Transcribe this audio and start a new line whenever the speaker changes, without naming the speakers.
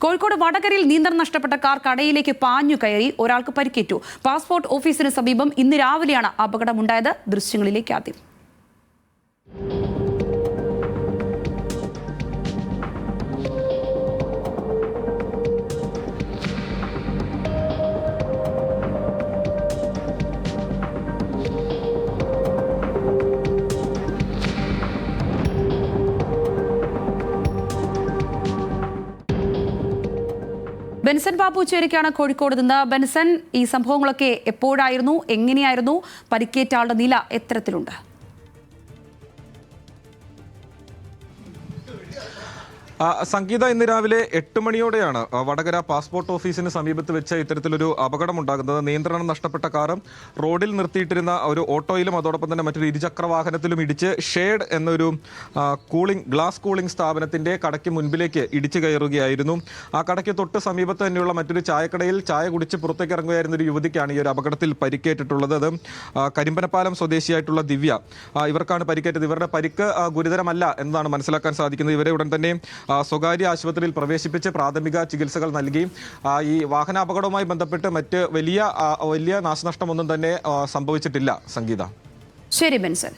കോഴിക്കോട് വടകരയിൽ നിയന്ത്രണം നഷ്ടപ്പെട്ട കാർ കടയിലേക്ക് പാഞ്ഞു കയറി ഒരാൾക്ക് പരിക്കേറ്റു. പാസ്പോർട്ട് ഓഫീസിന് സമീപം ഇന്ന് രാവിലെയാണ് അപകടമുണ്ടായത്. ദൃശ്യങ്ങളിലേക്ക് ആദ്യം. ബെൻസൺ ബാബു ചേരിക്കാണ് കോഴിക്കോട് നിന്ന്. ബെൻസൺ, ഈ സംഭവങ്ങളൊക്കെ എപ്പോഴായിരുന്നു, എങ്ങനെയായിരുന്നു, പരിക്കേറ്റ ആളുടെ നില എത്തരത്തിലുണ്ട്?
സംഗീത, ഇന്ന് രാവിലെ 8 മണിയോടെയാണ് വടകര പാസ്പോർട്ട് ഓഫീസിന് സമീപത്ത് വെച്ച് ഇത്തരത്തിലൊരു അപകടമുണ്ടാകുന്നത്. നിയന്ത്രണം നഷ്ടപ്പെട്ട കാറ് റോഡിൽ നിർത്തിയിട്ടിരുന്ന ഒരു ഓട്ടോയിലും അതോടൊപ്പം തന്നെ മറ്റൊരു ഇരുചക്ര വാഹനത്തിലും ഇടിച്ച് ഷേഡ് എന്നൊരു ഗ്ലാസ് കൂളിംഗ് സ്ഥാപനത്തിന്റെ കടയ്ക്ക് മുൻപിലേക്ക് ഇടിച്ചു കയറുകയായിരുന്നു. ആ കടയ്ക്ക് തൊട്ട് സമീപത്ത് തന്നെയുള്ള മറ്റൊരു ചായക്കടയിൽ ചായ കുടിച്ച് പുറത്തേക്ക് ഇറങ്ങുകയായിരുന്ന ഒരു യുവതിക്കാണ് ഈ ഒരു അപകടത്തിൽ പരിക്കേറ്റിട്ടുള്ളത്. അത് കരിമ്പനപ്പാലം സ്വദേശിയായിട്ടുള്ള ദിവ്യ, ഇവർക്കാണ് പരിക്കേറ്റത്. ഇവരുടെ പരിക്ക് ഗുരുതരമല്ല എന്നതാണ് മനസ്സിലാക്കാൻ സാധിക്കുന്നത്. ഇവരെ ഉടൻ തന്നെ സ്വകാര്യ ആശുപത്രിയിൽ പ്രവേശിപ്പിച്ച് പ്രാഥമിക ചികിത്സകൾ നൽകി. ഈ വാഹനാപകടവുമായി ബന്ധപ്പെട്ട് മറ്റ് വലിയ നാശനഷ്ടമൊന്നും തന്നെ സംഭവിച്ചിട്ടില്ല. സംഗീത.
ശരി ബെൻസൺ.